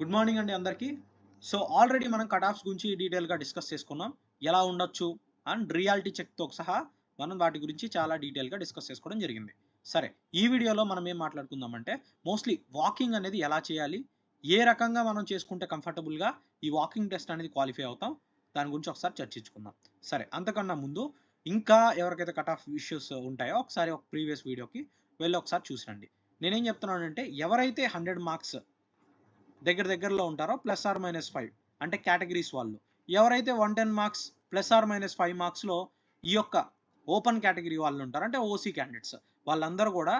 Good morning అండి అందరికీ. So, already మనం కట్ ఆఫ్స్ గురించి డీటెయిల్‌గా డిస్కస్ చేసుకున్నాం. ఎలా ఉండొచ్చు అండ్ రియాలిటీ చెక్‌తో సహా మనం వాటి గురించి చాలా డీటెయిల్‌గా డిస్కస్ చేసుకోవడం జరిగింది. సరే, ఈ వీడియోలో మనం ఏం మాట్లాడుకుందామంటే, మోస్ట్‌లీ వాకింగ్ అనేది ఎలా చేయాలి? ఏ రకంగా మనం చేసుకుంటే కంఫర్టబుల్‌గా ఈ వాకింగ్ టెస్ట్ అనేది క్వాలిఫై అవుతాం? దాని గురించి ఒకసారి చర్చించుకుందాం. సరే, అంతకన్నా ముందు ఇంకా ఎవరికైతే కట్ ఆఫ్ ఇష్యూస్ ఉంటాయో ఒకసారి ఒక ప్రీవియస్ వీడియోకి వెళ్లి ఒకసారి చూసి రండి. నేనేం చెప్తున్నానంటే ఎవరైతే 100 మార్క్స్ దగ్గరలో ఉంటారో +/- 5 అంటే కేటగిరీస్ వాళ్ళు. ఎవరైతే 110 మార్క్స్ +/- 5 మార్క్స్‌లో ఈ యొక్క ఓపెన్ కేటగిరీ వాళ్ళు ఉంటారు. అంటే ఓసీ క్యాండిడేట్స్. వాళ్ళందరూ కూడా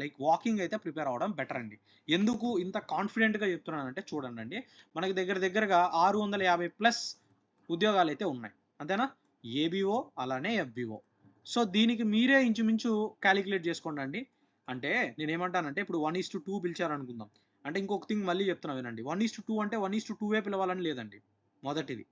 లైక్ వాకింగ్ అయితే ప్రిపేర్ అవ్వడం బెటర్ అండి. ఎందుకు ఇంత కాన్ఫిడెంట్‌గా చెప్తున్నానంటే చూడండండి. మనకి దగ్గరగా 650 ప్లస్ ఉద్యోగాలైతే ఉన్నాయి. అంతేనా? ఏబీఓ అలానే ఎఫ్‌బీఓ. సో, దీనికి మీరే ఇంచుమించు కాలిక్యులేట్ చేసుకోండండి. అంటే నేనేమంటానంటే ఇప్పుడు 1:2 పిలిచారనుకుందాం. అంటే ఇంకొక థింగ్ మళ్ళీ చెప్తున్నా వినండి. 1:2 అంటే 1:2 పిలవాలని లేదండి. మొదటిది.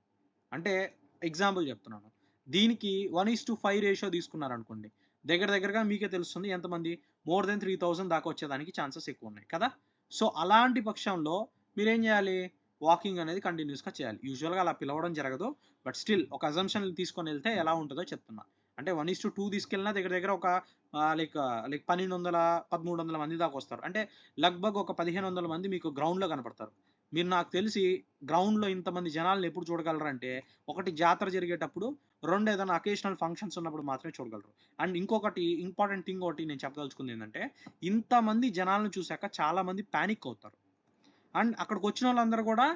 అంటే ఎగ్జాంపుల్ చెప్తున్నాను. దీనికి 1:5 రేషియో తీసుకున్నారనుకోండి. దగ్గరగా మీకే తెలుస్తుంది ఎంతమంది మోర్ దెన్ 3000 దాకా వచ్చేదానికి ఛాన్సెస్ ఎక్కువున్నాయి కదా! సో, అలాంటి పక్షంలో మీరేం చేయాలి? వాకింగ్ అనేది కంటిన్యూయస్‌గా చేయాలి. యూజువల్‌గా అలా పిలవడం జరగదు. బట్ స్టిల్ ఒక అజంప్షన్ తీసుకొనెళ్తే ఎలా ఉంటదో చెప్తున్నా. అంటే 1:2 తీసుకెళ్ళినా దగ్గర ఒక లైక్ 1200, 1300 మంది దాకా వస్తారు. అంటే లగ్‌భగ్ ఒక 1500 మంది మీకు గ్రౌండ్‌లో కనపడతారు. మీరు నాకు తెలిసి గ్రౌండ్‌లో ఇంతమంది జనాల్ని ఎప్పుడు చూడగలరంటే, ఒకటి జాతర జరిగేటప్పుడు, 2 ఏదైనా అకేషనల్ ఫంక్షన్స్ ఉన్నప్పుడు మాత్రమే చూడగలరు. అండ్ ఇంకొకటి ఇంపార్టెంట్ థింగ్ ఒకటి నేను చెప్పదలుచుకుంది ఏందంటే, ఇంతమంది జనాలను చూసాక చాలా మంది పానిక్ అవుతారు. అండ్ అక్కడికొచ్చినోళ్ళందరూ గూడా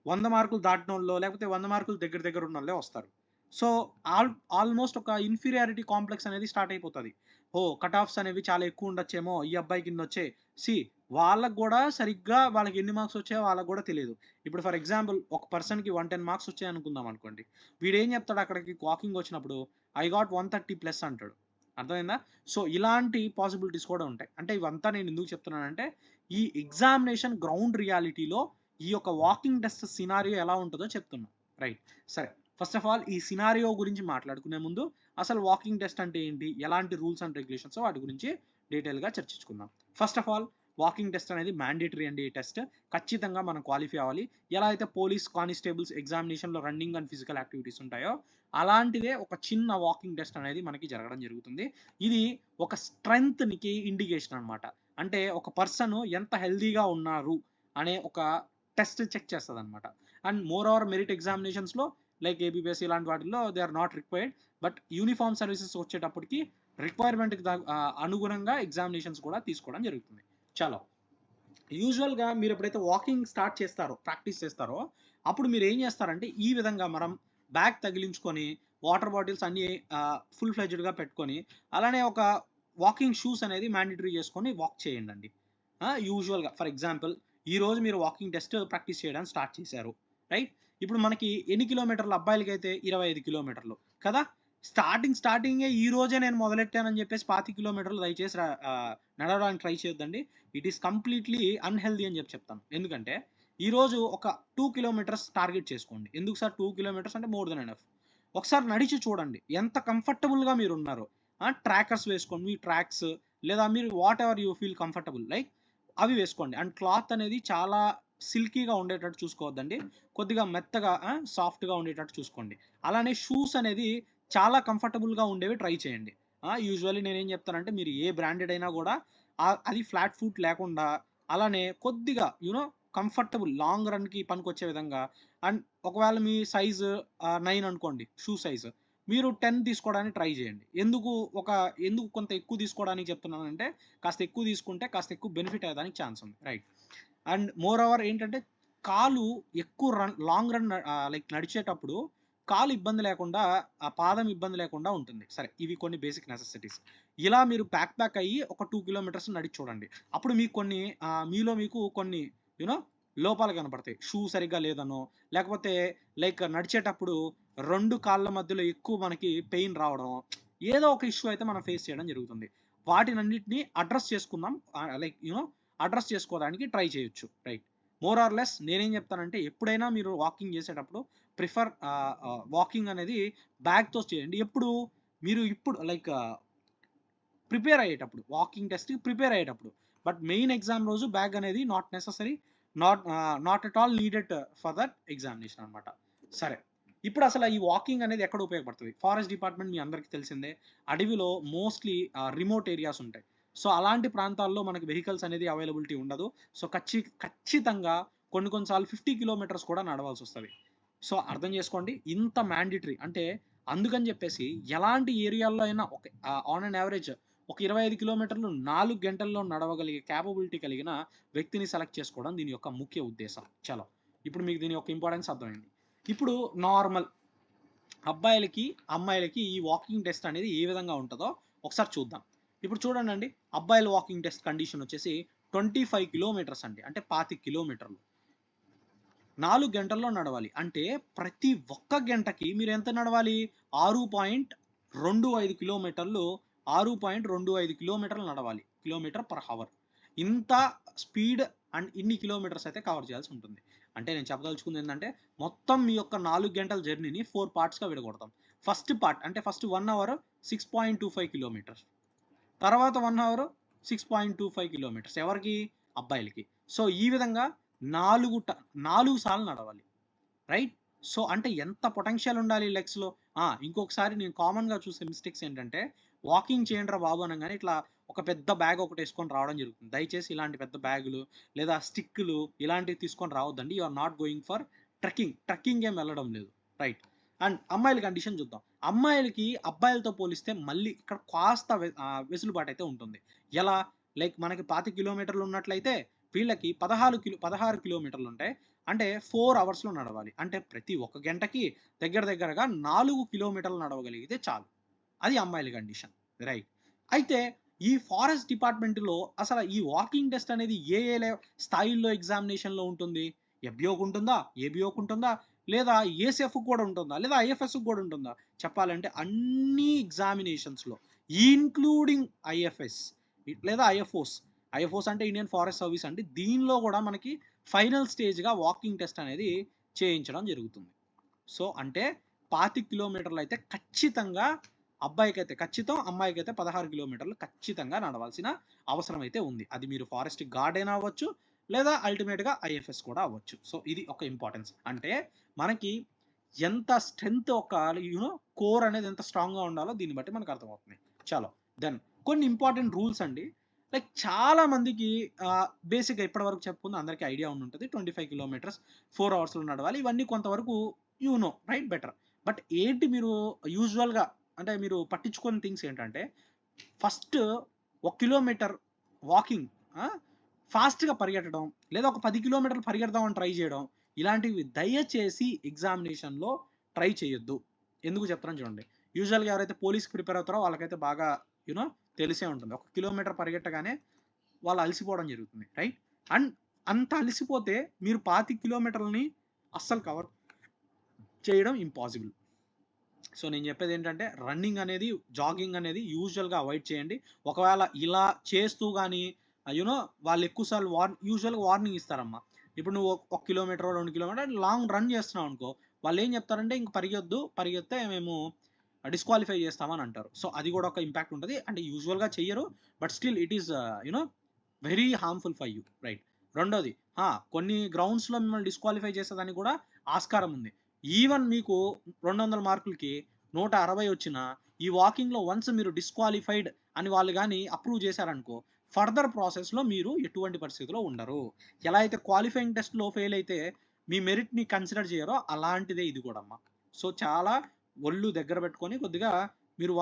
100 మార్కులు దాటినోళ్ళో, లేకపోతే 100 మార్కులు దగ్గర ఉన్నోళ్ళే వస్తారు. సో, ఆల్‌మోస్ట్ ఒక ఇన్ఫీరియారిటీ కాంప్లెక్స్ అనేది స్టార్ట్ అయిపోతది. ఓహ్! కట్ ఆఫ్స్ అనేవి చాలా ఎక్కువుండొచ్చేమో, ఈ అబ్బాయికి ఇన్నొచ్చాయి. వాళ్ళకి గూడా సరిగ్గా వాళ్ళకి ఎన్ని మార్క్స్ వచ్చాయో వాళ్ళకి గూడా తెలీదు. ఇప్పుడు ఫర్ ఎగ్జాంపుల్ ఒక పర్సన్‌కి 110 మార్క్స్ వచ్చాయనుకుందాం అనుకోండి. వీడేం చెప్తాడు అక్కడికి వాకింగ్ వచ్చినప్పుడు, ఐ గాట్ 130 ప్లస్ అంటాడు. అర్థమైందా? సో, ఇలాంటి పాసిబిలిటీస్ కూడా ఉంటాయి. అంటే ఇవంతా నేను ఎందుకు చెప్తున్నానంటే ఈ ఎగ్జామినేషన్ గ్రౌండ్ రియాలిటీలో ఈ యొక్క వాకింగ్ టెస్ట్ సినారియో ఎలా ఉంటదో చెప్తున్నా. రైట్. సరే. ఫస్ట్ ఆఫ్ ఆల్ ఈ సినారియో గురించి మాట్లాడుకునే ముందు అసలు వాకింగ్ టెస్ట్ అంటే ఏంటి? ఎలాంటి రూల్స్ అండ్ రెగ్యులేషన్స్ వాటి గురించి డీటెయిల్‌గా చర్చించుకుందాం. First of all walking test అనేది మ్యాండేటరీ అండి ఈ టెస్ట్. ఖచ్చితంగా మనం క్వాలిఫై అవ్వాలి. ఎలా అయితే పోలీస్ కానిస్టేబుల్స్ ఎగ్జామినేషన్‌లో రన్నింగ్ అండ్ ఫిజికల్ యాక్టివిటీస్ ఉంటాయో, అలాంటిదే ఒక చిన్న వాకింగ్ టెస్ట్ అనేది మనకి జరగడం జరుగుతుంది. ఇది ఒక స్ట్రెంగ్త్‌నికి ఇండికేషన్ అన్నమాట. అంటే ఒక పర్సన్ ఎంత హెల్తీగా ఉన్నారు అనే ఒక టెస్ట్ చెక్ చేస్తదనమాట. అండ్ మోర్ ఓవర్ మెరిట్ ఎగ్జామినేషన్స్‌లో లైక్ ఏబీపీఎస్ ఇలాంటి వాటిల్లో they are not required. But uniform services వచ్చేటప్పటికి రిక్వైర్మెంట్‌కి అనుగుణంగా ఎగ్జామినేషన్స్ కూడా తీసుకోవడం జరుగుతుంది. చలో. యూజువల్‌గా మీరెప్పుడైతే వాకింగ్ స్టార్ట్ చేస్తారో, ప్రాక్టీస్ చేస్తారో, అప్పుడు మీరేం చేస్తారంటే, ఈ విధంగా మనం బ్యాగ్ తగిలించుకొని, వాటర్ బాటిల్స్ అన్నీ ఫుల్ ఫ్లెడ్జ్డ్‌గా పెట్టుకొని, అలానే ఒక వాకింగ్ షూస్ అనేది మ్యాండేటరీ చేసుకొని వాక్ చేయండండి. యూజువల్‌గా ఫర్ ఎగ్జాంపుల్, ఈరోజు మీరు వాకింగ్ టెస్ట్ ప్రాక్టీస్ చేయడం స్టార్ట్ చేశారు. రైట్? ఇప్పుడు మనకి ఎన్ని కిలోమీటర్లు అబ్బాయిలకైతే 25 కిలోమీటర్లు కదా! స్టార్టింగే ఈ రోజే నేను మొదలెట్టానని చెప్పేసి 25 కిలోమీటర్లు దయచేసి నడవడానికి ట్రై చేయొద్దండి. ఇట్ ఈస్ కంప్లీట్‌లీ అన్‌హెల్తీ అని చెప్తాను. ఎందుకంటే, ఈరోజు ఒక 2 కిలోమీటర్స్ టార్గెట్ చేసుకోండి. ఎందుకు సార్ 2 కిలోమీటర్స్ అంటే మోర్ దెన్ ఎనఫ్. ఒకసారి నడిచి చూడండి. ఎంత కంఫర్టబుల్‌గా మీరున్నారో. ట్రాకర్స్ వేసుకోండి. మీ ట్రాక్స్ లేదా మీరు what ever you feel comfortable like అవి వేసుకోండి. అండ్ క్లాత్ అనేది చాలా సిల్కీగా ఉండేటట్టు చూసుకోవద్దండి. కొద్దిగా మెత్తగా సాఫ్ట్‌గా ఉండేటట్టు చూసుకోండి. అలానే షూస్ అనేది చాలా కంఫర్టబుల్‌గా ఉండేవి ట్రై చేయండి. యూజువల్లీ నేనేం చెప్తానంటే మీరు ఏ బ్రాండెడ్ అయినా గూడా అది ఫ్లాట్ ఫుట్ లేకుండా అలానే కొద్దిగా కంఫర్టబుల్ లాంగ్ రన్‌కి పనికొచ్చే విధంగా అండ్ ఒకవేళ మీ సైజు 9 అనుకోండి షూ సైజు. మీరు 10 తీసుకోవడానికి ట్రై చేయండి. ఎందుకు కొంత ఎక్కువ తీసుకోవడానికి చెప్తున్నానంటే కాస్త ఎక్కువ తీసుకుంటే కాస్త ఎక్కువ బెనిఫిట్ అయ్యేదానికి ఛాన్స్ ఉంది. రైట్. అండ్ మోర్ ఓవర్ ఏంటంటే కాలు ఎక్కువ లాంగ్ రన్ లైక్ నడిచేటప్పుడు కాలు ఇబ్బంది లేకుండా, ఆ పాదం ఇబ్బంది లేకుండా ఉంటుంది. సరే ఇవి కొన్ని బేసిక్ నెసెసిటీస్. ఇలా మీరు ప్యాక్ అయ్యి ఒక 2 కిలోమీటర్స్ నడిచి చూడండి. అప్పుడు మీకు మీలో మీకు కొన్ని యూ నో లోపాలు కనపడతాయి. షూ సరిగ్గా లేదనో, లేకపోతే లైక్ నడిచేటప్పుడు 2 కాళ్ళ మధ్యలో ఎక్కువ మనకి పెయిన్ రావడం, ఏదో ఒక ఇష్యూ అయితే మనం ఫేస్ చేయడం జరుగుతుంది. వాటినన్నిటిని అడ్రెస్ చేసుకుందాం. లైక్ అడ్రెస్ చేసుకోవడానికి ట్రై చేయొచ్చు. రైట్. మోర్ ఆర్ లెస్ నేనేం చెప్తానంటే ఎప్పుడైనా మీరు వాకింగ్ చేసేటప్పుడు వాకింగ్ అనేది బ్యాగ్‌తో చేయండి. ఇప్పుడు లైక్ ప్రిపేర్ అయ్యేటప్పుడు. వాకింగ్ టెస్ట్‌కి ప్రిపేర్ అయ్యేటప్పుడు. బట్ మెయిన్ ఎగ్జామ్ రోజు బ్యాగ్ అనేది not necessary. Not at all needed for that examination అనమాట. సరే, ఇప్పుడు అసలు ఈ వాకింగ్ అనేది ఎక్కడ ఉపయోగపడుతుంది? ఫారెస్ట్ డిపార్ట్మెంట్ మీ అందరికీ తెలిసిందే, అడవిలో మోస్ట్లీ రిమోట్ ఏరియాస్ ఉంటాయి. సో అలాంటి ప్రాంతాల్లో మనకి వెహికల్స్ అనేది అవైలబిలిటీ ఉండదు. సో ఖచ్చితంగా కొన్నిసార్లు 50 కిలోమీటర్స్ కూడా నడవాల్సి వస్తుంది. సో అర్థం చేసుకోండి, ఇంత మ్యాండేటరీ అంటే అందుకని చెప్పేసి ఎలాంటి ఏరియాల్లో అయినా ఆన్ అండ్ యావరేజ్ ఒక 25 కిలోమీటర్లు 4 గంటల్లో నడవగలిగే క్యాపబిలిటీ కలిగిన వ్యక్తిని సెలెక్ట్ చేసుకోవడం దీని యొక్క ముఖ్య ఉద్దేశం. చలో, ఇప్పుడు మీకు దీని యొక్క ఇంపార్టెన్స్ అర్థమైంది. ఇప్పుడు నార్మల్ అబ్బాయిలకి అమ్మాయిలకి ఈ వాకింగ్ టెస్ట్ అనేది ఏ విధంగా ఉంటుందో ఒకసారి చూద్దాం. ఇప్పుడు చూడండి, అబ్బాయిల వాకింగ్ టెస్ట్ కండిషన్ వచ్చేసి 25 కిలోమీటర్స్ అండి, అంటే 25 కిలోమీటర్లు 4 గంటల్లో నడవాలి. అంటే ప్రతి ఒక్క గంటకి మీరు ఎంత నడవాలి? 6.25 కిలోమీటర్లు 6.25 కిలోమీటర్లు నడవాలి, కిలోమీటర్ పర్ హవర్. ఇంత స్పీడ్ అండ్ ఇన్ని కిలోమీటర్స్ అయితే కవర్ చేయాల్సి ఉంటుంది. అంటే నేను చెప్పదలుచుకుంది ఏంటంటే మొత్తం మీ యొక్క 4 గంటల జర్నీని 4 పార్ట్స్గా విడగొడతాం. ఫస్ట్ పార్ట్ అంటే ఫస్ట్ 1 అవర్ 6.25 కిలోమీటర్స్, తర్వాత 1 అవర్ 6.25 కిలోమీటర్స్ ఎవరికి? అబ్బాయిలకి. సో ఈ విధంగా 4 సార్లు నడవాలి, రైట్? సో అంటే ఎంత పొటెన్షియల్ ఉండాలి లెగ్స్లో. ఇంకొకసారి నేను కామన్గా చూసే మిస్టేక్స్ ఏంటంటే వాకింగ్ చేయండి రా బాబు అనగానే ఇట్లా ఒక పెద్ద బ్యాగ్ ఒకటి వేసుకొని రావడం జరుగుతుంది. దయచేసి ఇలాంటి పెద్ద బ్యాగులు లేదా స్టిక్లు ఇలాంటివి తీసుకొని రావద్దండి. You are not going for trekking ఏం వెళ్ళడం లేదు, రైట్? అండ్ అమ్మాయిల కండిషన్ చూద్దాం. అమ్మాయిలకి అబ్బాయిలతో పోలిస్తే మళ్ళీ ఇక్కడ కాస్త వెసులుబాటు అయితే ఉంటుంది. ఎలా? లైక్ మనకి 25 కిలోమీటర్లు ఉన్నట్లయితే వీళ్ళకి 16 కిలోమీటర్లు ఉంటాయి. అంటే 4 అవర్స్లో నడవాలి. అంటే ప్రతి ఒక్క గంటకి దగ్గరగా 4 కిలోమీటర్లు నడవగలిగితే చాలు. అది అమ్మాయిల కండిషన్, రైట్? అయితే ఈ ఫారెస్ట్ డిపార్ట్మెంట్లో అసలు ఈ వాకింగ్ టెస్ట్ అనేది ఏ స్థాయిల్లో ఎగ్జామినేషన్లో ఉంటుంది? ఎఫ్బిఓకి ఉంటుందా, ఏబిఓకి ఉంటుందా, లేదా ఏసీఎఫ్ కూడా ఉంటుందా, లేదా ఐఎఫ్ఎస్ కూడా ఉంటుందా? చెప్పాలంటే అన్ని ఎగ్జామినేషన్స్లో ఇంక్లూడింగ్ ఐఎఫ్ఎస్ లేదా ఐఎఫ్ఓస్ అంటే ఇండియన్ ఫారెస్ట్ సర్వీస్ అంటే దీనిలో కూడా మనకి ఫైనల్ స్టేజ్గా వాకింగ్ టెస్ట్ అనేది చేయించడం జరుగుతుంది. సో అంటే 25 కిలోమీటర్లు అయితే ఖచ్చితంగా అబ్బాయికైతే ఖచ్చితం, అమ్మాయికైతే 16 కిలోమీటర్లు ఖచ్చితంగా నడవాల్సిన అవసరం అయితే ఉంది. అది మీరు ఫారెస్ట్ గార్డ్ అయినా అవ్వచ్చు, లేదా అల్టిమేట్గా ఐఎఫ్ఎస్ కూడా అవ్వచ్చు. సో ఇది ఒక ఇంపార్టెన్స్. అంటే మనకి ఎంత స్ట్రెంగ్త్ ఒక కోర్ అనేది ఎంత స్ట్రాంగ్గా ఉండాలో దీన్ని బట్టి మనకు అర్థమవుతుంది. చలో, దెన్ కొన్ని ఇంపార్టెంట్ రూల్స్ అండి. లైక్ చాలా మందికి బేసిక్గా ఇప్పటివరకు చెప్పుకుంది అందరికీ ఐడియా ఉంటుంది. 25 కిలోమీటర్స్ 4 అవర్స్లో నడవాలి. ఇవన్నీ కొంతవరకు రైట్, బెటర్. బట్ ఏంటి మీరు యూజువల్గా అంటే మీరు పట్టించుకునే థింగ్స్ ఏంటంటే ఫస్ట్ 1 కిలోమీటర్ వాకింగ్ ఫాస్ట్గా పరిగెట్టడం, లేదా ఒక 10 కిలోమీటర్లు పరిగెడదామని ట్రై చేయడం, ఇలాంటివి దయచేసి ఎగ్జామినేషన్లో ట్రై చేయొద్దు. ఎందుకు చెప్తాను చూడండి. యూజువల్గా ఎవరైతే పోలీస్కి ప్రిపేర్ అవుతారో వాళ్ళకైతే బాగా తెలిసే ఉంటుంది. 1 కిలోమీటర్ పరిగెట్టగానే వాళ్ళు అలసిపోవడం జరుగుతుంది, రైట్? అండ్ అంత అలసిపోతే మీరు 25 కిలోమీటర్లని అస్సలు కవర్ చేయడం ఇంపాసిబుల్. సో నేను చెప్పేది ఏంటంటే రన్నింగ్ అనేది, జాగింగ్ అనేది యూజువల్గా అవాయిడ్ చేయండి. ఒకవేళ ఇలా చేస్తూ కానీ వాళ్ళు ఎక్కువసార్లు యూజువల్గా వార్నింగ్ ఇస్తారమ్మా. ఇప్పుడు నువ్వు 1 కిలోమీటర్ 2 కిలోమీటర్ లాంగ్ రన్ చేస్తున్నావు అనుకో, వాళ్ళు ఏం చెప్తారంటే ఇంక పరిగెత్తే మేము డిస్క్వాలిఫై చేస్తామని అంటారు. సో అది కూడా ఒక ఇంపాక్ట్ ఉంటుంది. అంటే యూజువల్గా చెయ్యరు, but still it is very harmful for you, right? రెండోది, కొన్ని గ్రౌండ్స్లో మిమ్మల్ని డిస్క్వాలిఫై చేసేదానికి కూడా ఆస్కారం ఉంది. ఈవెన్ మీకు 200 మార్కులకి 160 వచ్చినా ఈ వాకింగ్లో వన్స్ మీరు డిస్క్వాలిఫైడ్ అని వాళ్ళు కానీ అప్రూవ్ చేశారనుకో, ఫర్దర్ ప్రాసెస్లో మీరు ఎటువంటి పరిస్థితిలో ఉండరు. ఎలా అయితే క్వాలిఫైయింగ్ టెస్ట్లో ఫెయిల్ అయితే మీ మెరిట్ని కన్సిడర్ చేయరో అలాంటిదే ఇది కూడా అమ్మా. సో చాలా ఒళ్ళు దగ్గర పెట్టుకొని కొద్దిగా మీరు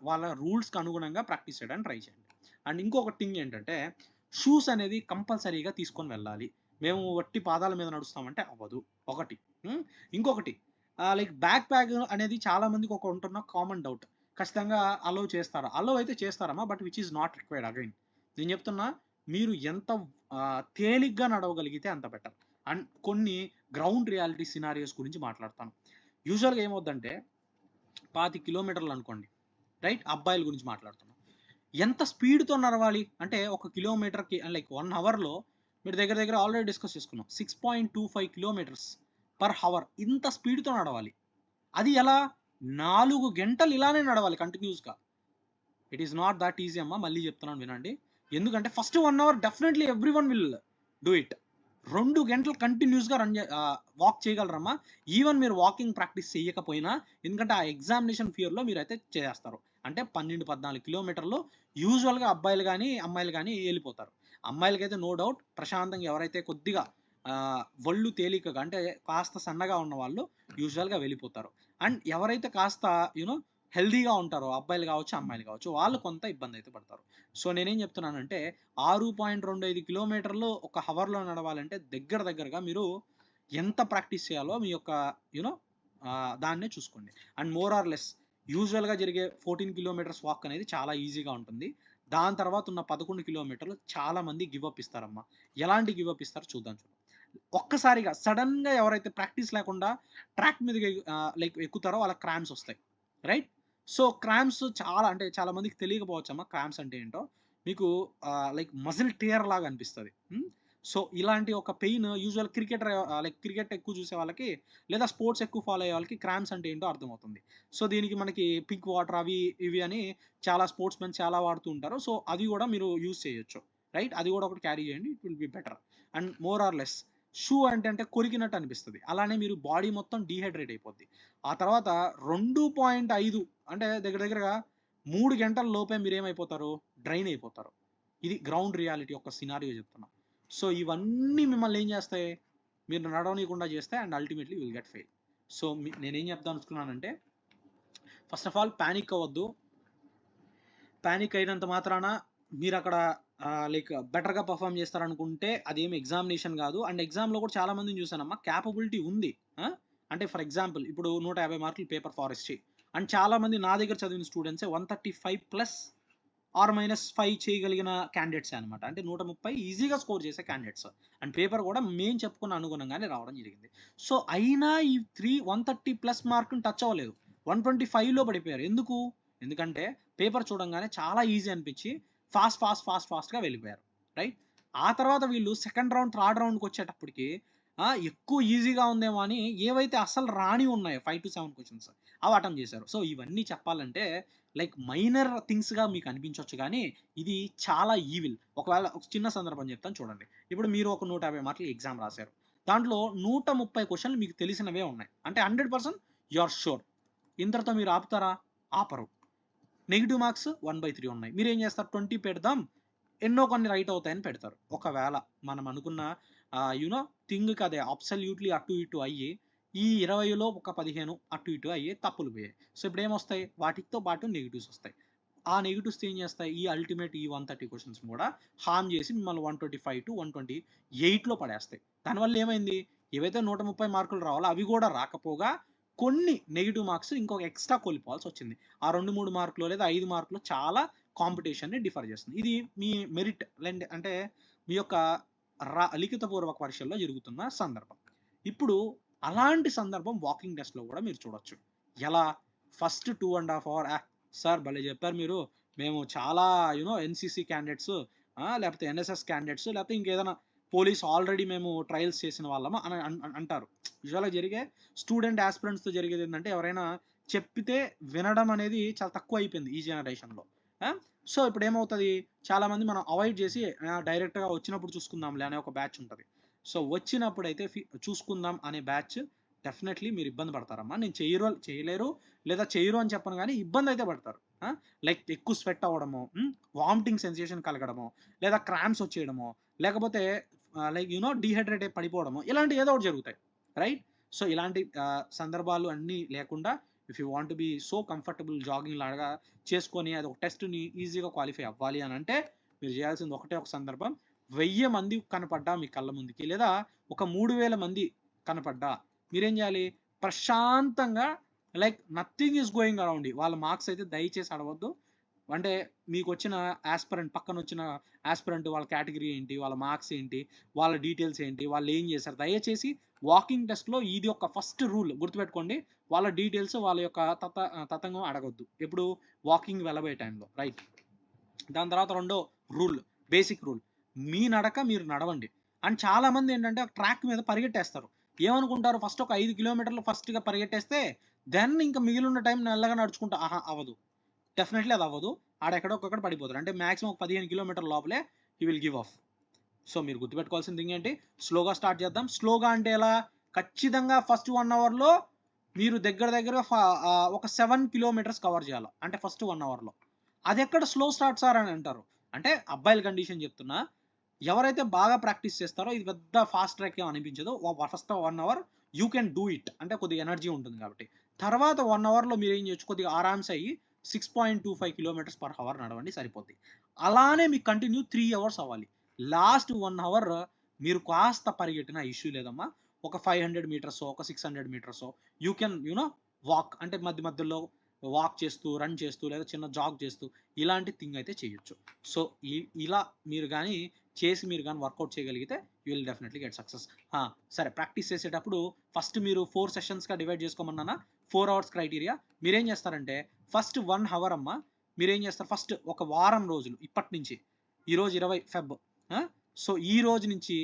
వాళ్ళ రూల్స్కి అనుగుణంగా ప్రాక్టీస్ చేయడానికి ట్రై చేయండి. అండ్ ఇంకొక థింగ్ ఏంటంటే షూస్ అనేది కంపల్సరీగా తీసుకొని వెళ్ళాలి. మేము వట్టి పాదాల మీద నడుస్తామంటే అవ్వదు, ఒకటి. ఇంకొకటి లైక్ బ్యాక్ ప్యాక్ అనేది చాలా మందికి ఒక ఉంటున్న కామన్ డౌట్. ఖచ్చితంగా అలో చేస్తారా? అలో అయితే చేస్తారమ్మా, but which is not required. Again నేను చెప్తున్నా, మీరు ఎంత తేలిగ్గా నడవగలిగితే అంత బెటర్. అండ్ కొన్ని గ్రౌండ్ రియాలిటీ సినారియోస్ గురించి మాట్లాడతాను. యూజువల్గా ఏమవుద్దంటే 25 కిలోమీటర్లు అనుకోండి, రైట్? అబ్బాయిల గురించి మాట్లాడుతున్నాం. ఎంత స్పీడ్తో నడవాలి అంటే 1 కిలోమీటర్కి లైక్ 1 అవర్లో మీరు దగ్గర ఆల్రెడీ డిస్కస్ చేసుకున్నాం 6.25 కిలోమీటర్స్ పర్ హవర్. ఇంత స్పీడ్తో నడవాలి. అది ఎలా? 4 గంటలు ఇలానే నడవాలి కంటిన్యూస్గా. It is not that easy అమ్మా. మళ్ళీ చెప్తున్నాను వినండి. ఎందుకంటే first 1 hour definitely every one will do it, 2 గంటలు కంటిన్యూస్‌గా వాక్ చేయగలరమ్మా. ఈవెన్ మీరు వాకింగ్ ప్రాక్టీస్ చేయకపోయినా, ఎందుకంటే ఆ ఎగ్జామినేషన్ ఫియర్‌లో మీరైతే చేసేస్తారు. అంటే 12, 14 కిలోమీటర్లు యూజువల్‌గా అబ్బాయిలు గాని, అమ్మాయిలు గాని ఎళ్ళిపోతారు. అమ్మాయిలకైతే నో డౌట్ ప్రశాంతంగా ఎవరైతే కొద్దిగా ఒళ్ళు తేలికగా అంటే కాస్త సన్నగా ఉన్నవాళ్ళు యూజువల్‌గా వెళ్ళిపోతారు. అండ్ ఎవరైతే కాస్త యూ నో హెల్తీగా ఉంటారో అబ్బాయిలు కావచ్చు, అమ్మాయిలు కావచ్చు వాళ్ళు కొంత ఇబ్బందయితే పడతారు. సో నేనేం చెప్తున్నానంటే 6.25 కిలోమీటర్లు ఒక హవర్‌లో నడవాలంటే దగ్గరగా మీరు ఎంత ప్రాక్టీస్ చేయాలో మీ యొక్క యూ నో దాన్నే చూసుకోండి. అండ్ మోర్ ఆర్ లెస్ యూజువల్‌గా జరిగే 14 కిలోమీటర్స్ వాక్ అనేది చాలా ఈజీగా ఉంటుంది. దాని తర్వాత ఉన్న 11 కిలోమీటర్లు చాలా మంది గివ్ అప్ ఇస్తారమ్మా. ఎలాంటి గివ్ అప్ ఇస్తారో చూద్దాం. ఒక్కసారిగా సడెన్‌గా ఎవరైతే ప్రాక్టీస్ లేకుండా ట్రాక్ మీదకి లైక్ ఎక్కుతారో వాళ్ళకి క్రాంప్స్ వస్తాయి. రైట్? సో, క్రాంప్స్ చాలా అంటే చాలా మందికి తెలియకపోవచ్చమ్మా క్రాంప్స్ అంటే ఏంటో. మీకు లైక్ మజిల్ టియర్ లాగా అనిపిస్తది. హ్మ్. సో, ఇలాంటి ఒక పెయిన్ యూజువల్ లైక్ క్రికెట్ ఎక్కువ చూసే వాళ్ళకి లేదా స్పోర్ట్స్ ఎక్కువ ఫాలో అయ్యే వాళ్ళకి క్రాంప్స్ అంటే ఏంటో అర్థమవుతుంది. సో, దీనికి మనకి పింక్ వాటర్ అవి ఇవి అని చాలా స్పోర్ట్స్ మెన్ చాలా వాడుతూ ఉంటారు. సో, అది గూడా మీరు యూజ్ చేయొచ్చు. రైట్? అది గూడా ఒకటి క్యారీ చేయండి. It will be better. And more or less shoe అంటే కొరికినట్టు అనిపిస్తది. అలానే మీరు బాడీ మొత్తం డీహైడ్రేట్ అయిపోద్ది. ఆ తర్వాత 2.5 అంటే దగ్గరగా 3 గంటల లోపే మీరేమైపోతారు? డ్రైన్ అయిపోతారు. ఇది గ్రౌండ్ రియాలిటీ యొక్క సినారియో చెప్తున్నా. సో, ఇవన్నీ మిమ్మల్ని ఏం చేస్తాయి? మీరు నడవనీయకుండా చేస్తాయి and ultimately you will get fail. So, నేనేం చెప్దామనుకున్నానంటే ఫస్ట్ ఆఫ్ ఆల్ పానిక్ అవ్వద్దు. పానిక్ అయినంత మాత్రాన మీరక్కడ లైక్ బెటర్‌గా పెర్ఫార్మ్ చేస్తారనుకుంటే అదేమి ఎగ్జామినేషన్ గాదు. అండ్ ఎగ్జామ్‌లో కూడా చాలా మందిని చూసానమ్మా కేపబిలిటీ ఉంది. ఆ! అంటే ఫర్ ఎగ్జాంపుల్ ఇప్పుడు 150 మార్కులు పేపర్ ఫారెస్ట్‌వి. అండ్ చాలా మంది నా దగ్గర చదివిన స్టూడెంట్సే 135 ప్లస్ ఆర్ -5 చేయగలిగిన క్యాండిడేట్సే అనమాట. అంటే 130 ఈజీగా స్కోర్ చేసే క్యాండిడేట్స్. అండ్ పేపర్ కూడా మేము చెప్పుకున్న అనుగుణంగానే రావడం జరిగింది. సో, అయినా ఈ 130 ప్లస్ మార్క్‌ని టచ్ అవ్వలేదు. 125లో పడిపోయారు. ఎందుకు? ఎందుకంటే పేపర్ చూడంగానే చాలా ఈజీ అనిపించి ఫాస్ట్‌గా వెళ్ళిపోయారు. రైట్? ఆ తర్వాత వీళ్ళు సెకండ్ రౌండ్, థర్డ్ రౌండ్‌కొచ్చేటప్పటికి ఎక్కువ ఈజీగా ఉందేమో అని ఏవైతే అస్సలు రానివి ఉన్నాయో 5-7 క్వెషన్స్ అవి అటెంప్ట్ చేశారు. సో, ఇవన్నీ చెప్పాలంటే లైక్ మైనర్ థింగ్స్‌గా మీకు అనిపించొచ్చు గానీ, ఇది చాలా ఈవిల్. ఒకవేళ ఒక చిన్న సందర్భం చెప్తాను చూడండి. ఇప్పుడు మీరు ఒక 150 మార్కులు ఎగ్జామ్ రాసారు. దాంట్లో 130 క్వెషన్‌లు మీకు తెలిసినవే ఉన్నాయి. అంటే 100% యూ ఆర్ ష్యూర్. ఇంతటితో మీరు ఆపుతారా? ఆపరు. నెగెటివ్ మార్క్స్ 1/3 ఉన్నాయి. మీరేం చేస్తారు 20 పెడదాం. ఎన్నో కొన్ని రైట్ అవుతాయని పెడతారు. ఒకవేళ మనం అనుకున్న యూ నో థింగ్‌కి అదే అబ్సల్యూట్‌లీ అటు ఇటు అయ్యి, ఈ 20లో ఒక 15 అటు ఇటు అయ్యి తప్పులు పోయాయి. సో, ఇప్పుడేమొస్తాయి? వాటితో పాటు నెగెటివ్స్ వస్తాయి. ఆ నెగెటివ్స్ ఏం చేస్తాయి? ఈ అల్టిమేట్ ఈ 130 క్వెషన్స్‌ని కూడా హార్మ్ చేసి మిమ్మల్ని 125-128లో పడేస్తాయి. దానివల్ల ఏమైంది? ఏవైతే 130 మార్కులు రావాలో అవి కూడా రాకపోగా కొన్ని నెగెటివ్ మార్క్స్ ఇంకొక ఎక్స్‌ట్రా కోల్పోవాల్సొచ్చింది. ఆ 2, 3 మార్కులో లేదా 5 మార్కులో చాలా కాంపిటీషన్‌ని డిఫర్ చేస్తుంది. ఇది మీ మెరిట్ అంటే మీ యొక్క లిఖితపూర్వక పరీక్షల్లో జరుగుతున్న సందర్భం. ఇప్పుడు అలాంటి సందర్భం వాకింగ్ టెస్ట్‌లో కూడా మీరు చూడొచ్చు. ఎలా? ఫస్ట్ 2½ అవర్ సార్ భలే చెప్పారు మీరు. మేము చాలా ఎన్‌సీసీ క్యాండిడేట్స్ లేకపోతే ఎన్‌ఎస్‌ఎస్ క్యాండిడేట్స్ లేకపోతే ఇంకేదైనా పోలీస్ ఆల్రెడీ మేము ట్రయల్స్ చేసిన వాళ్ళమా అని అంటారు. యూజువల్‌గా జరిగే స్టూడెంట్ యాస్పిరెంట్స్‌తో జరిగేదేంటంటే ఎవరైనా చెప్పితే వినడం అనేది చాలా తక్కువైపోయింది ఈ జనరేషన్‌లో. ఆ! సో, ఇప్పుడేమవుతది చాలామంది మనం అవాయిడ్ చేసి డైరెక్ట్‌గా వచ్చినప్పుడు చూసుకుందాంలే అనే ఒక బ్యాచ్ ఉంటది. సో, వచ్చినప్పుడైతే చూసుకుందాం అనే బ్యాచ్ డెఫినైట్‌లీ మీరు ఇబ్బంది పడతారమ్మా. నేను చేయలేరు లేదా చెయ్యరు అని చెప్పను గానీ ఇబ్బందయితే పడతారు. లైక్ ఎక్కువ స్వెట్ అవ్వడమో, వామిటింగ్ సెన్సేషన్ కలగడమో, లేదా క్రాంప్స్ వచ్చేయడమో, లేకపోతే లైక్ డీహైడ్రేట్ అయి పడిపోవడమో ఇలాంటివి ఏదో ఒకటి జరుగుతాయి. రైట్? సో, ఇలాంటి సందర్భాలు అన్నీ లేకుండా if you want to be so comfortable jogging లాగా చేసుకొని అది ఒక టెస్ట్‌ని ఈజీగా క్వాలిఫై అవ్వాలి అనంటే మీరు చేయాల్సింది ఒకటే ఒక సందర్భం. 1000 మంది కనపడ్డా మీ కళ్ళ ముందుకి లేదా ఒక 3000 మంది కనపడ్డా మీరేం చేయాలి? ప్రశాంతంగా like nothing is going around you. వాళ్ళ మార్క్స్ అయితే దయచేసి అడగొద్దు. అంటే మీకొచ్చిన పక్కనొచ్చిన యాస్పిరెంట్ వాళ్ళ కేటగిరీ ఏంటి? వాళ్ళ మార్క్స్ ఏంటి? వాళ్ళ డీటెయిల్స్ ఏంటి? వాళ్ళేం చేశారు? దయచేసి వాకింగ్ టెస్ట్‌లో ఇది ఒక ఫస్ట్ రూల్ గుర్తుపెట్టుకోండి. వాళ్ళ డీటెయిల్స్ వాళ్ళ యొక్క తతంగం అడగొద్దు. ఎప్పుడు? వాకింగ్ వెళ్ళబోయే టైంలో. రైట్. దాని తర్వాత రెండో రూల్, బేసిక్ రూల్. మీ నడక మీరు నడవండి. అండ్ చాలామంది ఏంటంటే ట్రాక్ మీద పరిగెట్టేస్తారు. ఏమనుకుంటారు ఫస్ట్ ఒక 5 కిలోమీటర్లు ఫస్ట్‌గా పరిగెట్టేస్తే దెన్ ఇంకా మిగిలిన టైం మెల్లగా నడుచుకుంటా అవ్వదు. డెఫినైట్‌లీ అది అవ్వదు. ఆడెక్కడో ఒక్కక్కడ పడిపోతాడు. అంటే మాక్సిమం ఒక 15 కిలోమీటర్ల లోపలే he will give of. So మీరు గుర్తుపెట్టుకోవాల్సిన థింగ్ ఏంటి, స్లోగా స్టార్ట్ చేద్దాం. స్లోగా అంటే ఎలా, ఖచ్చితంగా ఫస్ట్ 1 అవర్లో మీరు దగ్గర ఒక 7 కిలోమీటర్స్ కవర్ చేయాలి, అంటే ఫస్ట్ 1 అవర్లో. అది ఎక్కడ స్లో స్టార్ట్ సార్ అని అంటారు, అంటే అబ్బాయిల కండిషన్ చెప్తున్నా. ఎవరైతే బాగా ప్రాక్టీస్ చేస్తారో ఇది పెద్ద ఫాస్ట్ ట్రాక్ ఏం అనిపించదు. First 1 hour you can do it, అంటే కొద్దిగా ఎనర్జీ ఉంటుంది కాబట్టి. తర్వాత 1 అవర్లో మీరు ఏం చేయొచ్చు, కొద్దిగా ఆరామ్స్ అయ్యి 6.25 కిలోమీటర్స్ పర్ అవర్ నడవండి, సరిపోద్ది. అలానే మీకు కంటిన్యూ 3 అవర్స్ అవ్వాలి. లాస్ట్ 1 అవర్ మీరు కాస్త పరిగెట్టిన ఇష్యూ లేదమ్మా. ఒక 500 మీటర్సో, ఒక 600 మీటర్సో యూ కెన్ వాక్, అంటే మధ్యలో వాక్ చేస్తూ, రన్ చేస్తూ, లేదా చిన్న జాగ్ చేస్తూ ఇలాంటి థింగ్ అయితే చేయొచ్చు. సో ఇలా మీరు కానీ చేసి మీరు కానీ వర్కౌట్ చేయగలిగితే you will definitely get success. సరే, ప్రాక్టీస్ చేసేటప్పుడు ఫస్ట్ మీరు 4 సెషన్స్గా డివైడ్ చేసుకోమన్నా, 4 అవర్స్ క్రైటీరియా. మీరేం చేస్తారంటే ఫస్ట్ 1 అవర్ అమ్మ, మీరేం చేస్తారు, ఫస్ట్ ఒక వారం రోజులు ఇప్పటి నుంచి, ఈరోజు 20 ఫెబ్, సో ఈ రోజు నుంచి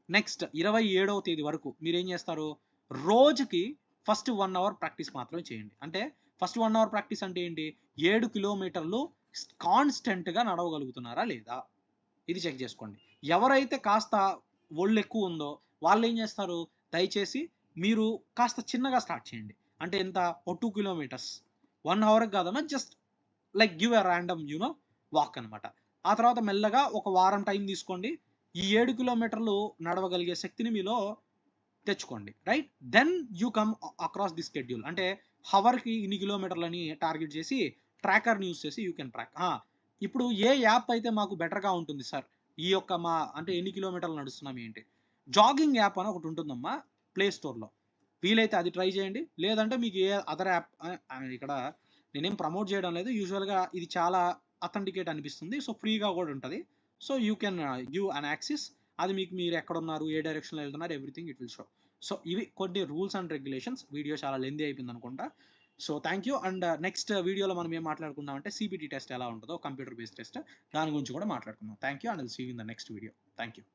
నెక్స్ట్ 27వ తేదీ వరకు మీరేం చేస్తారు, రోజుకి ఫస్ట్ 1 అవర్ ప్రాక్టీస్ మాత్రమే చేయండి. అంటే ఫస్ట్ 1 అవర్ ప్రాక్టీస్ అంటే ఏంటి, 7 కిలోమీటర్లు కాన్స్టెంట్గా నడవగలుగుతున్నారా లేదా, ఇది చెక్ చేసుకోండి. ఎవరైతే కాస్త ఒళ్ళు ఎక్కువ ఉందో వాళ్ళు ఏం చేస్తారు, దయచేసి మీరు కాస్త చిన్నగా స్టార్ట్ చేయండి. అంటే ఎంత, ఓ 2 కిలోమీటర్స్ 1 అవర్కి కాదమ్మా, just like give a random walk అనమాట. ఆ తర్వాత మెల్లగా ఒక వారం టైం తీసుకోండి, ఈ 7 కిలోమీటర్లు నడవగలిగే శక్తిని మీలో తెచ్చుకోండి, right. Then you come across the schedule, అంటే హవర్కి ఇన్ని కిలోమీటర్లని టార్గెట్ చేసి ట్రాకర్ని యూస్ చేసి యూ కెన్ ట్రాక్. ఇప్పుడు ఏ యాప్ అయితే మాకు బెటర్గా ఉంటుంది సార్, ఈ యొక్క అంటే ఎన్ని కిలోమీటర్లు నడుస్తున్నాం ఏంటి, జాగింగ్ యాప్ అని ఒకటి ఉంటుందమ్మా ప్లే స్టోర్లో, వీలైతే అది ట్రై చేయండి. లేదంటే మీకు ఏ అదర్ యాప్, ఇక్కడ నేనేం ప్రమోట్ చేయడం లేదు, యూజువల్గా ఇది చాలా అథెంటికేట్ అనిపిస్తుంది, సో ఫ్రీగా కూడా ఉంటుంది. So you can give an axis, అది మీకు మీరు ఎక్కడ ఉన్నారు, ఏ డైరెక్షన్లో వెళ్తున్నారు, everything it will show. So ఇవి కొన్ని రూల్స్ అండ్ రెగ్యులేషన్స్. వీడియో చాలా లెంతీ అయిపోయింది అనుకుంటా. So thank you. And next వీడియోలో మనం ఏం మాట్లాడుకుందాం అంటే సిబిటి టెస్ట్ ఎలా ఉంటుందో, కంప్యూటర్ బేస్డ్ టెస్ట్, దాని గురించి కూడా మాట్లాడుకుందాం. Thank you, and will see you in the next video. Thank you.